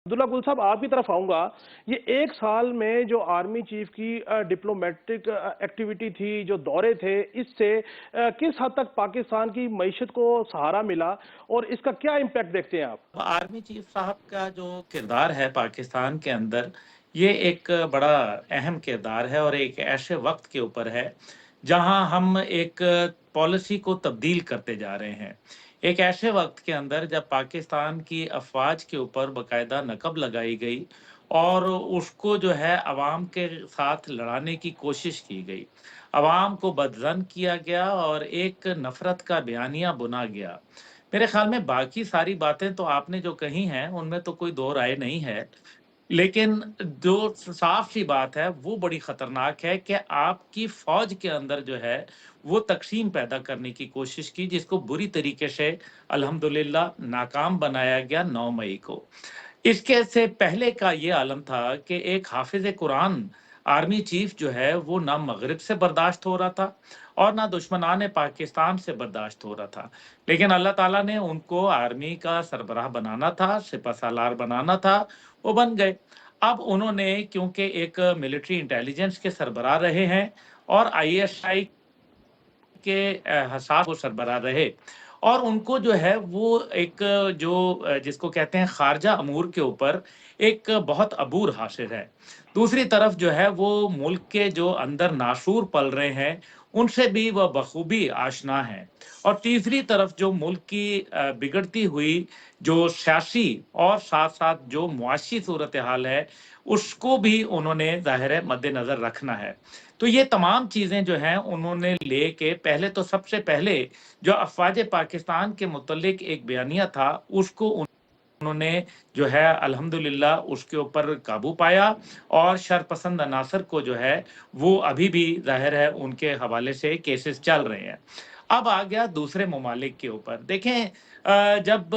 अब्दुल्ला गुल साहब, आपकी तरफ आऊंगा। ये एक साल में जो आर्मी चीफ की डिप्लोमेटिक एक्टिविटी थी, जो दौरे थे, इससे किस हद तक पाकिस्तान की मईशत को सहारा मिला और इसका क्या इम्पैक्ट देखते हैं आप? आर्मी चीफ साहब का जो किरदार है पाकिस्तान के अंदर, ये एक बड़ा अहम किरदार है और एक ऐसे वक्त के ऊपर है जहां हम एक पॉलिसी को तब्दील करते जा रहे हैं। एक ऐसे वक्त के अंदर जब पाकिस्तान की अफवाज के ऊपर बाकायदा नकब लगाई गई और उसको जो है अवाम के साथ लड़ाने की कोशिश की गई, अवाम को बदजन किया गया और एक नफरत का बयानिया बुना गया। मेरे ख्याल में बाकी सारी बातें तो आपने जो कही हैं, उनमें तो कोई दो राय नहीं है। लेकिन जो साफ-सी बात है, वो बड़ी खतरनाक है कि आपकी फ़ौज के अंदर जो है, वो तक़सीम पैदा करने की कोशिश की, जिसको बुरी तरीके से अल्हम्दुलिल्लाह नाकाम बनाया गया 9 मई को। इसके से पहले का ये आलम था कि एक हाफ़िज़ कुरान आर्मी चीफ़ जो है, वो ना मग़रिब से बर्दाश्त हो रहा था और ना दुश्मनान पाकिस्तान से बर्दाश्त हो रहा था। लेकिन अल्लाह ताला ने उनको आर्मी का सरबराह बनाना था, सिपहसालार बनाना था, वो बन गए। अब उन्होंने क्योंकि एक मिलिट्री इंटेलिजेंस के सरबराह रहे हैं और आईएसआई के हसास वो सरबराह रहे और उनको जो है वो एक जो जिसको कहते हैं खारजा अमूर के ऊपर एक बहुत अबूर हासिल है। दूसरी तरफ जो है वो मुल्क के जो अंदर नासूर पल रहे हैं, उनसे भी वह बखूबी आशना हैं। और तीसरी तरफ जो मुल्क की बिगड़ती हुई जो सियासी और साथ-साथ जो मुआशी सूरत-ए-हाल है, उसको भी उन्होंने ज़ाहिर है मद्देनज़र रखना है। तो ये तमाम चीज़ें जो हैं उन्होंने लेके पहले तो सबसे पहले जो अफ़वाज पाकिस्तान के मुतल्लिक एक बयानिया था, उसको उन्होंने जो है अल्हम्दुलिल्लाह उसके ऊपर काबू पाया और शरपसंद अनासर को जो है वो अभी भी ज़ाहिर है उनके हवाले से केसेस चल रहे हैं। अब आ गया दूसरे ममालिक के ऊपर। देखें जब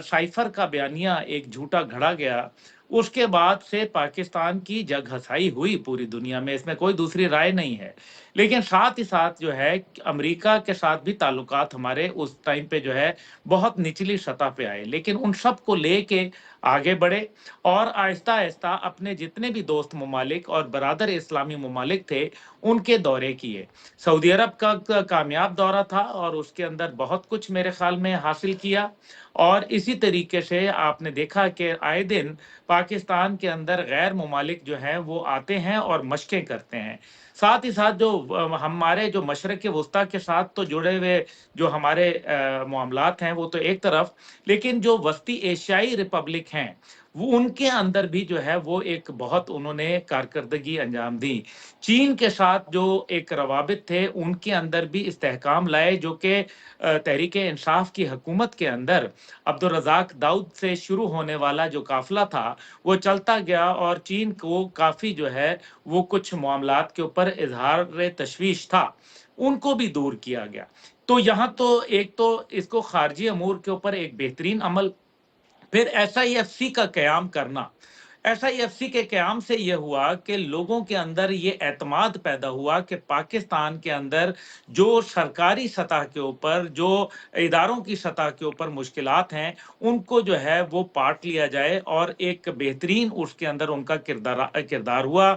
साइफ़र का बयानिया एक झूठा गढ़ा गया, उसके बाद से पाकिस्तान की जग-हसाई हुई पूरी दुनिया में, इसमें कोई दूसरी राय नहीं है। लेकिन साथ ही साथ जो है अमेरिका के साथ भी ताल्लुकात हमारे उस टाइम पे जो है बहुत निचली सतह पे आए, लेकिन उन सब को लेके आगे बढ़े और आहिस्ता-आहिस्ता अपने जितने भी दोस्त ममालिक और बरादर इस्लामी ममालिक थे, उनके दौरे किए। सऊदी अरब का कामयाब दौरा था और उसके अंदर बहुत कुछ मेरे ख़्याल में हासिल किया और इसी तरीके से आपने देखा कि आए दिन पाकिस्तान के अंदर गैर ममालिक जो हैं, वो आते हैं और मशक़ें करते हैं। साथ ही साथ जो हमारे जो मशरिक़ वुस्ता के साथ तो जुड़े हुए जो हमारे मामलात हैं वो तो एक तरफ, लेकिन जो वस्ती एशियाई रिपब्लिक हैं, वो उनके अंदर भी जो है वो एक बहुत उन्होंने कारकर्दगी अंजाम दी। चीन के साथ जो एक रवाबित थे, उनके अंदर भी इस्तेहकाम लाए जो कि तहरीक-ए-इंसाफ की हुकूमत के अंदर अब्दुल रज़ाक दाऊद से शुरू होने वाला जो काफ़िला था, वो चलता गया और चीन को काफ़ी जो है वो कुछ मामलात के ऊपर इज़हार-ए-तशवीश था, उनको भी दूर किया गया। तो यहाँ तो एक तो इसको ख़ारजी अमूर के ऊपर एक बेहतरीन अमल, फिर एसआईएफसी का क़याम करना। एसआईएफसी के क़याम से ये हुआ कि लोगों के अंदर ये एतमाद पैदा हुआ कि पाकिस्तान के अंदर जो सरकारी सतह के ऊपर, जो इदारों की सतह के ऊपर मुश्किलात हैं, उनको जो है वो पाट लिया जाए और एक बेहतरीन उसके अंदर उनका किरदार हुआ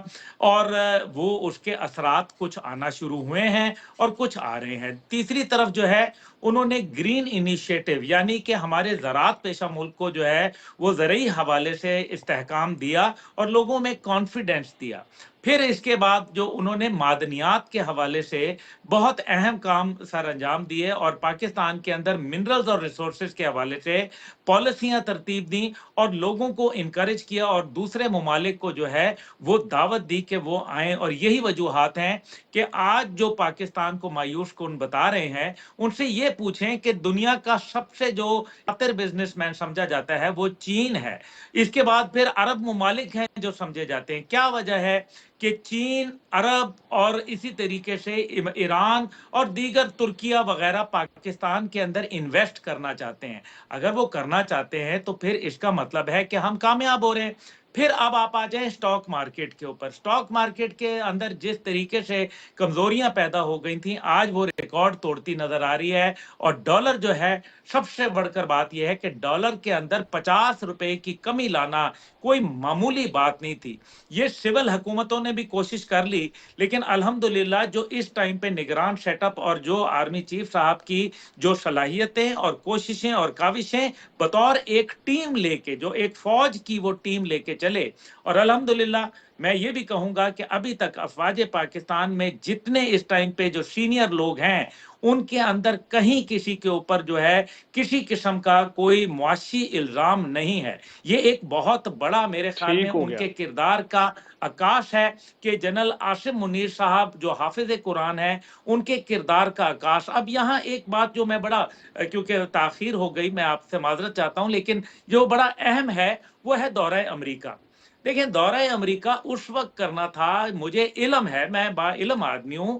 और वो उसके असरात कुछ आना शुरू हुए हैं और कुछ आ रहे हैं। तीसरी तरफ जो है उन्होंने ग्रीन इनिशिएटिव यानी कि हमारे ज़राअत पेशा मुल्क को जो है वो ज़रई हवाले से इस्तेहकाम दिया और लोगों में कॉन्फिडेंस दिया। फिर इसके बाद जो उन्होंने मादनियात के हवाले से बहुत अहम काम सरअंजाम दिए और पाकिस्तान के अंदर मिनरल्स और रिसोर्सेज़ के हवाले से पॉलिसियाँ तरतीब दी और लोगों को एनकरेज किया और दूसरे ममालिक को जो है वो दावत दी कि वो आएँ और यही वजूहात हैं कि आज जो पाकिस्तान को मायूस कुन बता रहे हैं, उनसे ये पूछें कि दुनिया का सबसे जो शातिर बिज़नेसमैन समझा जाता है, वो चीन है। इसके बाद फिर अरब ममालिक हैं जो समझे जाते हैं। क्या वजह है कि चीन, अरब और इसी तरीके से ईरान और दीगर तुर्किया वगैरह पाकिस्तान के अंदर इन्वेस्ट करना चाहते हैं। अगर वो करना चाहते हैं, तो फिर इसका मतलब है कि हम कामयाब हो रहे हैं। پھر اب آپ آ جائیں اسٹاک مارکیٹ کے اوپر. اسٹاک مارکیٹ کے اندر جس طریقے سے کمزوریاں پیدا ہو گئی تھیں آج وہ ریکارڈ توڑتی نظر آ رہی ہے. اور ڈالر جو ہے, سب سے بڑھ کر بات یہ ہے کہ ڈالر کے اندر 50 روپے کی کمی لانا کوئی معمولی بات نہیں تھی. یہ سول حکومتوں نے بھی کوشش کر لی, لیکن الحمدللہ جو اس ٹائم پہ نگران سیٹ اپ اور جو آرمی چیف صاحب کی جو صلاحیتیں اور کوششیں اور کاوشیں بطور ایک ٹیم لے کے, جو ایک فوج کی وہ ٹیم لے کے چلے, اور الحمدللہ میں یہ بھی کہوں گا کہ ابھی تک افواج پاکستان میں جتنے اس ٹائم پہ جو سینئر لوگ ہیں ان کے اندر کہیں کسی کے اوپر جو ہے کسی قسم کا کوئی معاشی الزام نہیں ہے. یہ ایک بہت بڑا میرے خیال میں ٹھیک ہو ان گیا. کے کردار کا عکاس ہے کہ جنرل عاصم منیر صاحب جو حافظ قرآن ہیں ان کے کردار کا عکاس. اب یہاں ایک بات جو میں بڑا, کیونکہ تاخیر ہو گئی میں آپ سے معذرت چاہتا ہوں, لیکن جو بڑا اہم ہے وہ ہے دورہ امریکہ. دیکھیں دورہ امریکہ اس وقت کرنا تھا, مجھے علم ہے, میں با علم آدمی ہوں,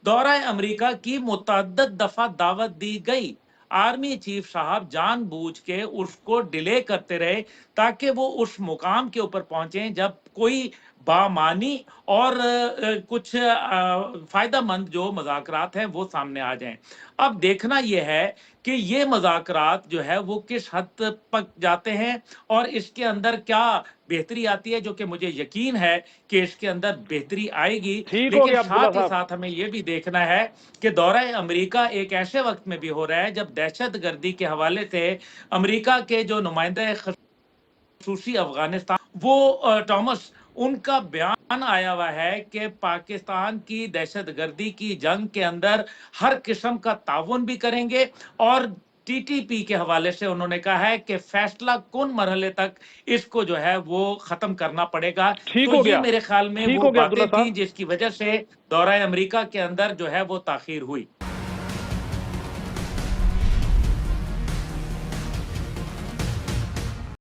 دورہ امریکہ کی متعدد دفعہ دعوت دی گئی. آرمی چیف صاحب جان بوجھ کے اس کو ڈیلے کرتے رہے تاکہ وہ اس مقام کے اوپر پہنچیں جب کوئی بامانی اور کچھ فائدہ مند جو مذاکرات ہیں وہ سامنے آ جائیں. اب دیکھنا یہ ہے کہ یہ مذاکرات جو ہے وہ کس حد تک جاتے ہیں اور اس کے اندر کیا بہتری آتی ہے, جو کہ مجھے یقین ہے کہ اس کے اندر بہتری آئے گی. ٹھیک ہو لیکن گیا عبداللہ ساتھ ہی صاحب. ساتھ ہمیں یہ بھی دیکھنا ہے کہ دورہ امریکہ ایک ایسے وقت میں بھی ہو رہا ہے جب دہشت گردی کے حوالے سے امریکہ کے جو نمائندہ خصوصی افغانستان وہ ٹامس, ان کا بیان آیا ہوا ہے کہ پاکستان کی دہشت گردی کی جنگ کے اندر ہر قسم کا تعاون بھی کریں گے, اور ٹی ٹی پی کے حوالے سے انہوں نے کہا ہے کہ فیصلہ کن مرحلے تک اس کو جو ہے وہ ختم کرنا پڑے گا. ٹھیک تو ہو یہ گیا. میرے خیال میں ٹھیک وہ ہو گیا باتیں عبداللہ تھیں صاحب. جس کی وجہ سے دورہ امریکہ کے اندر جو ہے وہ تاخیر ہوئی.